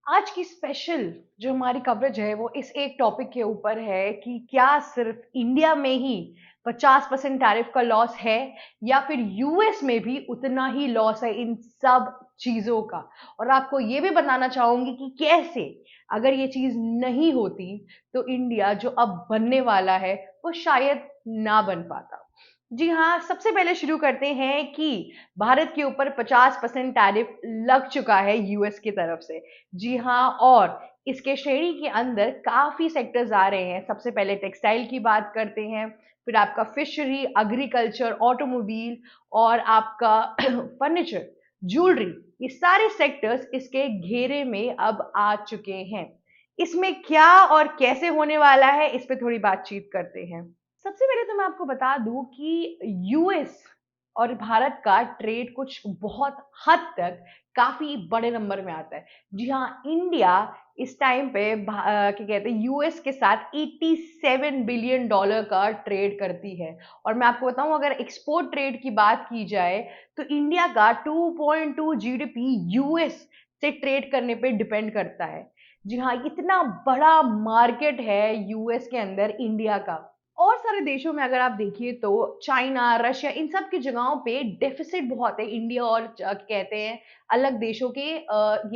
आज की स्पेशल जो हमारी कवरेज है वो इस एक टॉपिक के ऊपर है कि क्या सिर्फ इंडिया में ही 50% टैरिफ का लॉस है या फिर यूएस में भी उतना ही लॉस है इन सब चीजों का। और आपको ये भी बताना चाहूंगी कि कैसे अगर ये चीज नहीं होती तो इंडिया जो अब बनने वाला है वो शायद ना बन पाता। जी हाँ, सबसे पहले शुरू करते हैं कि भारत के ऊपर 50% टैरिफ लग चुका है यूएस की तरफ से। जी हाँ, और इसके श्रेणी के अंदर काफ़ी सेक्टर्स आ रहे हैं। सबसे पहले टेक्सटाइल की बात करते हैं, फिर आपका फिशरी, एग्रीकल्चर, ऑटोमोबाइल और आपका फर्नीचर, ज्वेलरी, ये सारे सेक्टर्स इसके घेरे में अब आ चुके हैं। इसमें क्या और कैसे होने वाला है, इस पे थोड़ी बातचीत करते हैं। सबसे पहले तो मैं आपको बता दूं कि यूएस और भारत का ट्रेड कुछ बहुत हद तक काफी बड़े नंबर में आता है। जी हाँ, इंडिया इस टाइम पे क्या कहते हैं यूएस के साथ 87 बिलियन डॉलर का ट्रेड करती है। और मैं आपको बताऊं, अगर एक्सपोर्ट ट्रेड की बात की जाए तो इंडिया का 2.2 जीडीपी यूएस से ट्रेड करने पे डिपेंड करता है। जी हाँ, इतना बड़ा मार्केट है यूएस के अंदर इंडिया का। और सारे देशों में अगर आप देखिए तो चाइना, रशिया, इन सब की जगहों पे डेफिसिट बहुत है इंडिया और कहते हैं अलग देशों के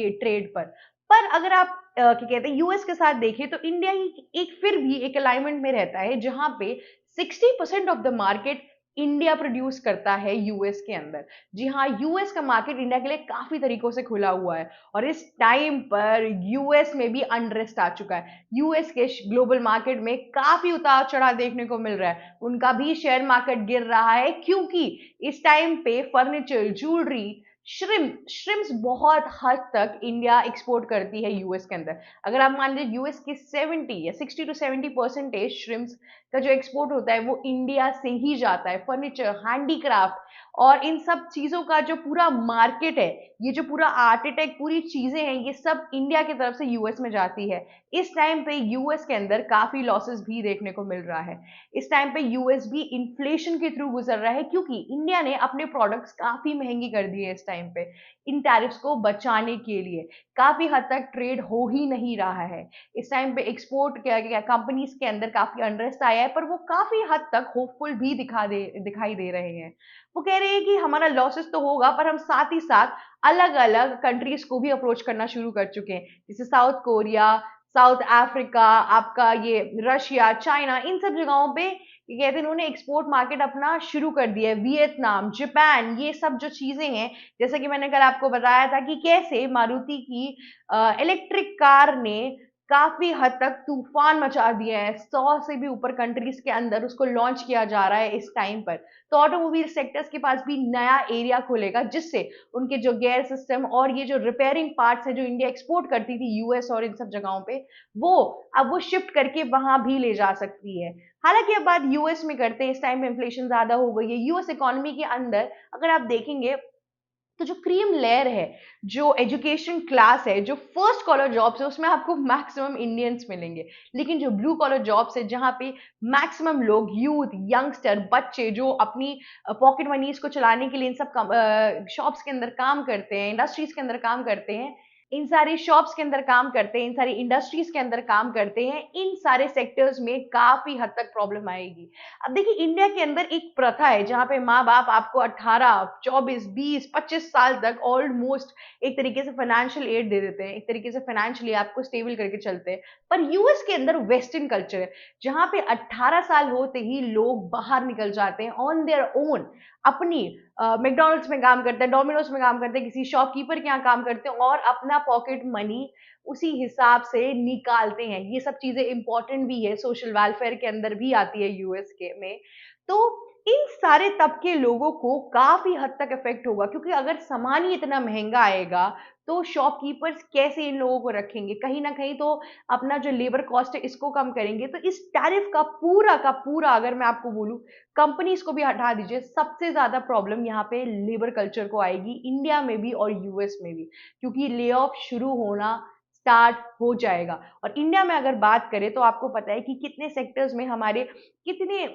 ये ट्रेड पर अगर आप क्या कहते हैं यूएस के साथ देखें तो इंडिया ही एक फिर भी एक अलाइनमेंट में रहता है जहां पे 60% of the market India produce करता है यूएस के अंदर। जी हाँ, यूएस का मार्केट इंडिया के लिए काफी तरीकों से खुला हुआ है और इस टाइम पर यूएस में भी अनरेस्ट आ चुका है। यूएस के ग्लोबल मार्केट में काफी उतार चढ़ाव देखने को मिल रहा है। उनका भी शेयर मार्केट गिर रहा है क्योंकि इस टाइम पे फर्नीचर, ज्वेलरी, श्रिम्स बहुत हद तक इंडिया एक्सपोर्ट करती है यूएस के अंदर। अगर आप मान लीजिए यूएस की 70 या 60 to 70% श्रिम्स का जो एक्सपोर्ट होता है वो इंडिया से ही जाता है। फर्नीचर, हैंडीक्राफ्ट और इन सब चीजों का जो पूरा मार्केट है, ये जो पूरा आर्टिटेक्ट पूरी चीजें हैं, ये सब इंडिया की तरफ से यूएस में जाती है। इस टाइम पे यूएस के अंदर काफी लॉसेस भी देखने को मिल रहा है। इस टाइम पे यूएस भी इन्फ्लेशन के थ्रू गुजर रहा है क्योंकि इंडिया ने अपने प्रोडक्ट्स काफी महंगी कर दिए इस टाइम पे। इन टैरिफ्स को बचाने के लिए काफी हद तक ट्रेड हो ही नहीं रहा है। इस टाइम पे एक्सपोर्ट क्या कंपनीज के अंदर काफी अनरेस्ट आया है, पर वो काफी हद तक होपफुल भी दिखाई दे रहे हैं। वो कह रहे हैं कि हमारा लॉसेस तो होगा पर हम साथ ही साथ अलग अलग कंट्रीज को भी अप्रोच करना शुरू कर चुके हैं, जैसे साउथ कोरिया, साउथ अफ्रीका, आपका ये रशिया, चाइना, इन सब जगहों पे ये कहते हैं इन्होंने एक्सपोर्ट मार्केट अपना शुरू कर दिया है। वियतनाम, जापान, ये सब जो चीजें हैं, जैसे कि मैंने कल आपको बताया था कि कैसे मारुति की इलेक्ट्रिक कार ने काफी हद तक तूफान मचा दिया है। 100 से भी ऊपर कंट्रीज के अंदर उसको लॉन्च किया जा रहा है इस टाइम पर। तो ऑटोमोबाइल सेक्टर्स के पास भी नया एरिया खुलेगा जिससे उनके जो गियर सिस्टम और ये जो रिपेयरिंग पार्ट्स है जो इंडिया एक्सपोर्ट करती थी यूएस और इन सब जगहों पे, वो अब वो शिफ्ट करके वहां भी ले जा सकती है। हालांकि अब बात यूएस में करते हैं, इस टाइम में इन्फ्लेशन ज्यादा हो गई है यूएस इकोनॉमी के अंदर। अगर आप देखेंगे तो जो क्रीम लेयर है, जो एजुकेशन क्लास है, जो फर्स्ट कॉलर जॉब्स है, उसमें आपको मैक्सिमम इंडियंस मिलेंगे। लेकिन जो ब्लू कॉलर जॉब्स है जहां पे मैक्सिमम लोग, यूथ, यंगस्टर, बच्चे जो अपनी पॉकेट मनीज को चलाने के लिए इन सब शॉप्स के अंदर काम करते हैं, इंडस्ट्रीज के अंदर काम करते हैं, इन सारी शॉप्स के अंदर काम करते हैं, इन सारी इंडस्ट्रीज के अंदर काम करते हैं, इन सारे सेक्टर्स में काफी हद तक प्रॉब्लम आएगी। अब देखिए, इंडिया के अंदर एक प्रथा है जहां पे माँ बाप आपको 18, 24, 20, 25 साल तक ऑलमोस्ट एक तरीके से फाइनेंशियल एड दे देते हैं, एक तरीके से फाइनेंशियली आपको स्टेबल करके चलते हैं। पर यूएस के अंदर वेस्टर्न कल्चर है जहां पे 18 साल होते ही लोग बाहर निकल जाते हैं ऑन देयर ओन, अपनी मैकडोनल्ड्स में काम करते हैं, डोमिनोज में काम करते हैं, किसी शॉपकीपर के यहाँ काम करते हैं और अपना पॉकेट मनी उसी हिसाब से निकालते हैं। ये सब चीजें इंपॉर्टेंट भी है, सोशल वेलफेयर के अंदर भी आती है यूएस के में। तो इन सारे तबके लोगों को काफी हद तक इफेक्ट होगा क्योंकि अगर सामान ही इतना महंगा आएगा तो शॉपकीपर्स कैसे इन लोगों को रखेंगे, कहीं ना कहीं तो अपना जो लेबर कॉस्ट है इसको कम करेंगे। तो इस टैरिफ का पूरा अगर मैं आपको बोलूं, कंपनीज को भी हटा दीजिए, सबसे ज्यादा प्रॉब्लम यहाँ पे लेबर कल्चर को आएगी, इंडिया में भी और यूएस में भी, क्योंकि ले ऑफ शुरू होना स्टार्ट हो जाएगा। और इंडिया में अगर बात करें तो आपको पता है कि कितने सेक्टर्स में हमारे कितने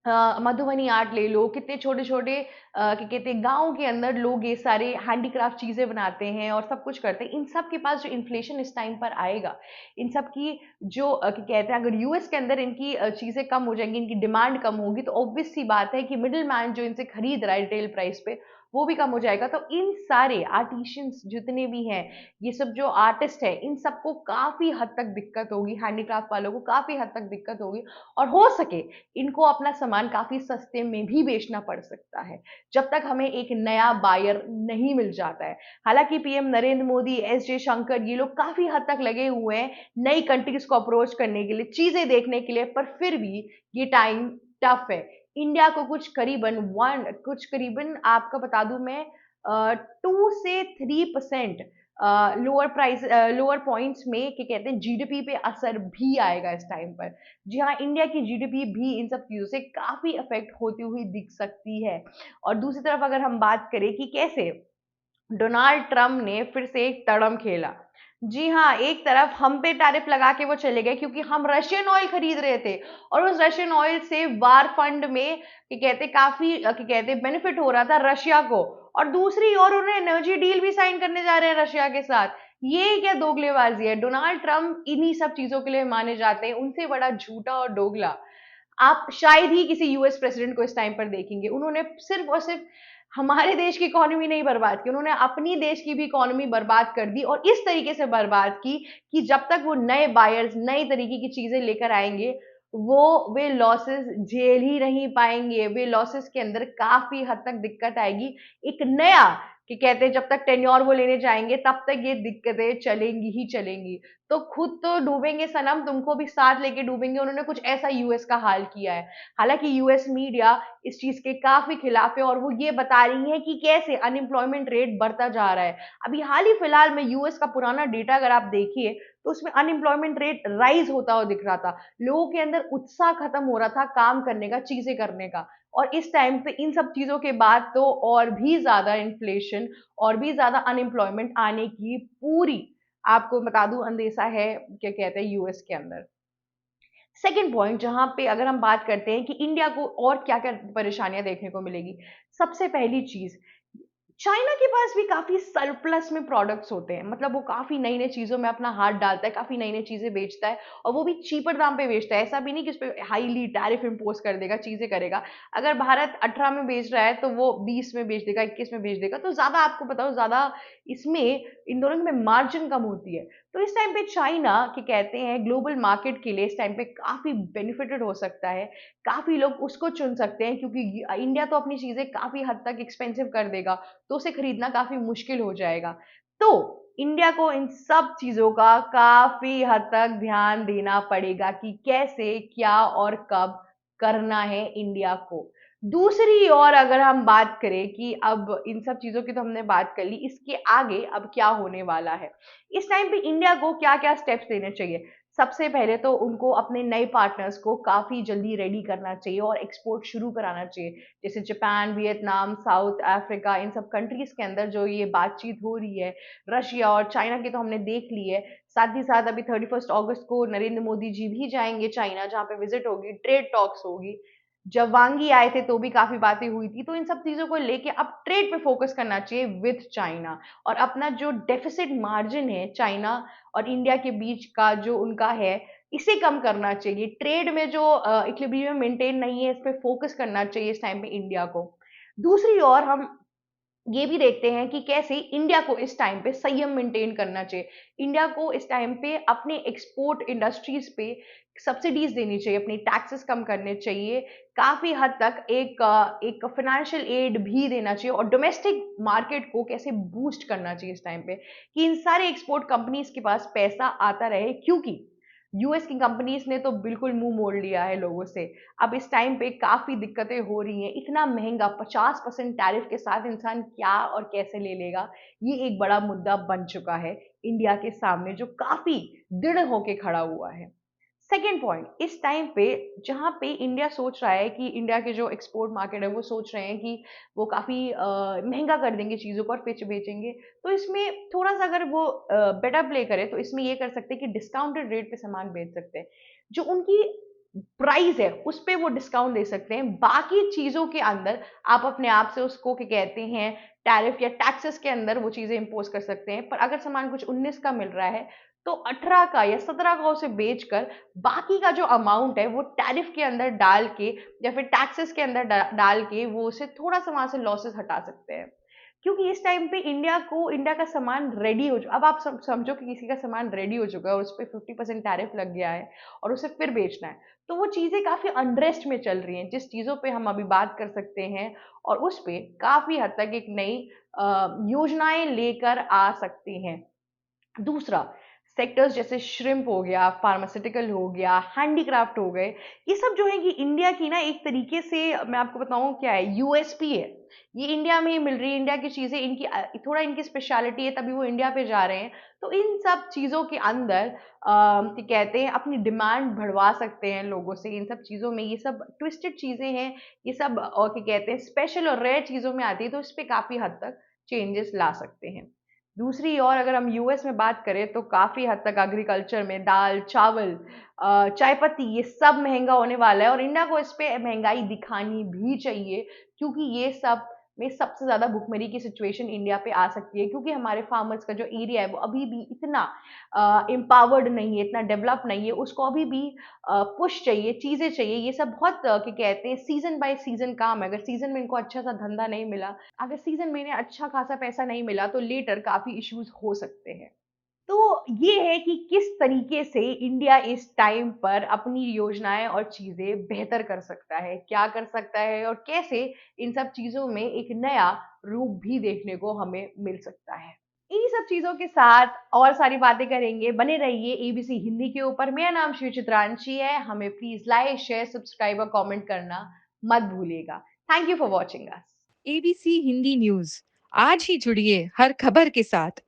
मधुबनी आर्ट ले लो, कितने छोटे-छोटे क्या कहते हैं गाँव के अंदर लोग ये सारे हैंडीक्राफ्ट चीज़ें बनाते हैं और सब कुछ करते हैं। इन सब के पास जो इन्फ्लेशन इस टाइम पर आएगा, इन सब की जो क्या कहते हैं अगर यूएस के अंदर इनकी चीज़ें कम हो जाएँगी, इनकी डिमांड कम होगी तो ऑब्वियस सी बात है कि मिडल मैन जो इनसे खरीद रहा है रिटेल प्राइस पे, वो भी कम हो जाएगा। तो इन सारे आर्टिशियंस जितने भी हैं, ये सब जो आर्टिस्ट हैं, इन सबको काफ़ी हद तक दिक्कत होगी, हैंडीक्राफ्ट वालों को काफ़ी हद तक दिक्कत होगी और हो सके इनको अपना सामान काफ़ी सस्ते में भी बेचना पड़ सकता है, जब तक हमें एक नया बायर नहीं मिल जाता है। हालाँकि पीएम नरेंद्र मोदी, एस जयशंकर ये लोग काफ़ी हद तक लगे हुए हैं नई कंट्रीज़ को अप्रोच करने के लिए, चीज़ें देखने के लिए, पर फिर भी ये टाइम टफ है। इंडिया को कुछ करीबन आपको बता दूँ मैं 2 से 3% लोअर पॉइंट्स में क्या कहते हैं जीडीपी पे असर भी आएगा इस टाइम पर। जी हाँ, इंडिया की जीडीपी भी इन सब चीज़ों से काफ़ी अफ़ेक्ट होती हुई दिख सकती है। और दूसरी तरफ अगर हम बात करें कि कैसे डोनाल्ड ट्रंप ने फिर से एक तड़म खेला। जी हाँ, एक तरफ हम पे टैरिफ लगा के वो चले गए क्योंकि हम रशियन ऑयल खरीद रहे थे और उस रशियन ऑयल से वार फंड में क्या कहते काफ़ी क्या कहते बेनिफिट हो रहा था रशिया को और दूसरी ओर उन्हें एनर्जी डील भी साइन करने जा रहे हैं रशिया के साथ। ये क्या दोगलेबाज़ी है? डोनाल्ड ट्रंप इन्हीं सब चीज़ों के लिए माने जाते हैं, उनसे बड़ा झूठा और दोगला आप शायद ही किसी यूएस प्रेसिडेंट को इस टाइम पर देखेंगे। उन्होंने सिर्फ़ और सिर्फ़ हमारे देश की इकोनॉमी नहीं बर्बाद की, उन्होंने अपनी देश की भी इकोनॉमी बर्बाद कर दी और इस तरीके से बर्बाद की कि जब तक वो नए बायर्स, नई तरीके की चीज़ें लेकर आएँगे, वे लॉसेस झेल ही नहीं पाएँगे। वे लॉसेस के अंदर काफ़ी हद तक दिक्कत आएगी। एक नया कि कहते हैं जब तक टेन्योर वो लेने जाएँगे तब तक ये दिक्कतें चलेंगी ही चलेंगी। तो खुद तो डूबेंगे सनम, तुमको भी साथ लेके डूबेंगे। उन्होंने कुछ ऐसा यूएस का हाल किया है। हालाँकि यूएस मीडिया इस चीज़ के काफ़ी खिलाफ है और वो ये बता रही है कि कैसे अनएम्प्लॉयमेंट रेट बढ़ता जा रहा है। अभी हाल ही फिलहाल में यूएस का पुराना डेटा अगर आप देखिए, तो उसमें अनएम्प्लॉयमेंट रेट राइज़ होता हुआ दिख रहा था। लोगों के अंदर उत्साह खत्म हो रहा था काम करने का, चीज़ें करने का और इस टाइम पे इन सब चीज़ों के बाद तो और भी ज़्यादा इन्फ्लेशन और भी ज़्यादा अनएम्प्लॉयमेंट आने की पूरी आपको बता दूँ अंदेशा है, क्या कहते हैं यूएस के अंदर। सेकंड पॉइंट जहाँ पे अगर हम बात करते हैं कि इंडिया को और क्या-क्या परेशानियाँ देखने को मिलेगी। सबसे पहली चीज़, चाइना के पास भी काफ़ी सरप्लस में प्रोडक्ट्स होते हैं। मतलब वो काफ़ी नई-नई चीज़ों में अपना हाथ डालता है, काफ़ी नई-नई चीज़ें बेचता है और वो भी चीपर दाम पे बेचता है। ऐसा भी नहीं कि उसपे हाईली टैरिफ इम्पोज़ कर देगा, चीज़ें करेगा। अगर भारत 18 में बेच रहा है, तो वो 20 में बेच देगा, 21 में बेच देगा। तो ज़्यादा आपको बताऊँ ज़्यादा इसमें इन दोनों में मार्जिन कम होती है। तो इस टाइम पे चाइना क्या कहते हैं ग्लोबल मार्केट के लिए इस टाइम पे काफ़ी बेनिफिटेड हो सकता है। काफ़ी लोग उसको चुन सकते हैं क्योंकि इंडिया तो अपनी चीज़ें काफ़ी हद तक एक्सपेंसिव कर देगा। तो उसे खरीदना काफ़ी मुश्किल हो जाएगा। तो इंडिया को इन सब चीज़ों का काफ़ी हद तक ध्यान देना पड़ेगा कि कैसे, क्या और कब करना है इंडिया को। दूसरी ओर अगर हम बात करें कि अब इन सब चीज़ों की तो हमने बात कर ली, इसके आगे अब क्या होने वाला है? इस टाइम पे इंडिया को क्या-क्या स्टेप्स लेने चाहिए? सबसे पहले तो उनको अपने नए पार्टनर्स को काफ़ी जल्दी रेडी करना चाहिए और एक्सपोर्ट शुरू कराना चाहिए। जैसे Japan, Vietnam, south Africa in सब कंट्रीज़ के अंदर जो ये बातचीत हो रही है, रशिया और चाइना की तो हमने देख ली है। साथ ही साथ अभी 31 अगस्त को नरेंद्र मोदी जी भी जाएँगे चाइना, जहाँ पे विज़िट होगी, ट्रेड टॉक्स होगी। जब वांग ही आए थे तो भी काफ़ी बातें हुई थी, तो इन सब चीज़ों को लेके अब ट्रेड पे फ़ोकस करना चाहिए विद चाइना और अपना जो डेफ़िसिट मार्जिन है चाइना और इंडिया के बीच का जो उनका है, इसे कम करना चाहिए। ट्रेड में जो इक्विलिब्रियम मेंटेन नहीं है, इस पे फ़ोकस करना चाहिए इस टाइम पे इंडिया को। दूसरी ओर हम ये भी देखते हैं कि कैसे इंडिया को इस टाइम पे संयम मेंटेन करना चाहिए। इंडिया को इस टाइम पे अपने एक्सपोर्ट इंडस्ट्रीज़ पे सब्सिडीज़ देनी चाहिए, अपनी टैक्सेस कम करने चाहिए। काफ़ी हद तक एक फाइनेंशियल एड भी देना चाहिए और डोमेस्टिक मार्केट को कैसे बूस्ट करना चाहिए इस टाइम पे, कि इन सारे एक्सपोर्ट कंपनीज़ के पास पैसा आता रहे क्योंकि यूएस की कंपनीज़ ने तो बिल्कुल मुँह मोड़ लिया है लोगों से। अब इस टाइम पे काफ़ी दिक्कतें हो रही हैं। इतना महँगा 50% टैरिफ के साथ इंसान क्या और कैसे ले लेगा? ये एक बड़ा मुद्दा बन चुका है इंडिया के सामने जो काफ़ी दृढ़ होके खड़ा हुआ है। सेकंड पॉइंट इस टाइम पे जहाँ पे इंडिया सोच रहा है कि इंडिया के जो एक्सपोर्ट मार्केट है वो सोच रहे हैं कि वो काफ़ी महँगा कर देंगे चीज़ों को और फिर बेचेंगे। तो इसमें थोड़ा-सा अगर वो बेटर प्ले करें तो इसमें ये कर सकते हैं कि डिस्काउंटेड रेट पे सामान बेच सकते हैं। जो उनकी प्राइस है उस पे वो डिस्काउंट दे सकते हैं। बाकी चीज़ों के अंदर आप अपने आप से उसको क्या कहते हैं टैरिफ या टैक्सेस के अंदर वो चीज़ें इम्पोज कर सकते हैं। पर अगर सामान कुछ 19 का मिल रहा है तो 18 का या 17 का उसे बेचकर बाकी का जो अमाउंट है वो टैरिफ के अंदर डाल के या फिर टैक्सेस के अंदर डाल के वो उसे थोड़ा सा वहां से लॉसेस हटा सकते हैं। क्योंकि इस टाइम पे इंडिया का सामान रेडी हो अब आप समझो कि किसी का सामान रेडी हो चुका है और उस पर 50% टैरिफ लग गया है और उसे फिर बेचना है, तो वो चीज़ें काफ़ी अनरेस्ट में चल रही हैं, जिस चीज़ों पे हम अभी बात कर सकते हैं और उस पे काफ़ी हद तक एक नई योजनाएं लेकर आ सकती हैं। दूसरा, सेक्टर्स जैसे श्रिम्प हो गया, फार्मास्यूटिकल हो गया, हैंडीक्राफ्ट हो गए, ये सब जो है कि इंडिया की ना एक तरीके से मैं आपको बताऊँ क्या है, यूएसपी है। ये इंडिया में ही मिल रही है, इंडिया की चीज़ें इनकी थोड़ा इनकी स्पेशलिटी है तभी वो इंडिया पे जा रहे हैं। तो इन सब चीज़ों के अंदर क्या कहते हैं अपनी डिमांड बढ़वा सकते हैं लोगों से इन सब चीज़ों में। ये सब ट्विस्टेड चीज़ें हैं, ये सब क्या कहते हैं स्पेशल और रेयर चीज़ों में आती है, तो इस पे काफ़ी हद तक चेंजेस ला सकते हैं। दूसरी ओर अगर हम यूएस में बात करें तो काफ़ी हद तक एग्रीकल्चर में दाल, चावल, चाय पत्ती ये सब महँगा होने वाला है और इंडिया को इस पे महँगाई दिखानी भी चाहिए क्योंकि ये सब में सबसे ज़्यादा भुखमरी की सिचुएशन इंडिया पे आ सकती है क्योंकि हमारे फार्मर्स का जो एरिया है वो अभी भी इतना एम्पावर्ड नहीं है, इतना डेवलप नहीं है, उसको अभी भी पुश चाहिए, चीज़ें चाहिए। ये सब बहुत क्या कहते हैं सीज़न बाय सीज़न काम है। अगर सीज़न में इनको अच्छा सा धंधा नहीं मिला, अगर सीज़न में इन्हें अच्छा खासा पैसा नहीं मिला तो लेटर काफ़ी इश्यूज़ हो सकते हैं। तो ये है कि किस तरीके से इंडिया इस टाइम पर अपनी योजनाएँ और चीज़ें बेहतर कर सकता है, क्या कर सकता है और कैसे इन सब चीज़ों में एक नया रूप भी देखने को हमें मिल सकता है। इन्हीं सब चीज़ों के साथ और सारी बातें करेंगे, बने रहिए एबीसी हिंदी के ऊपर। मेरा नाम शिव चित्रांशी है, हमें प्लीज़ लाइक, शेयर, सब्सक्राइब और कमेंट करना मत भूलिएगा। Thank you for watching us. ABC Hindi news आज ही जुड़िए हर खबर के साथ।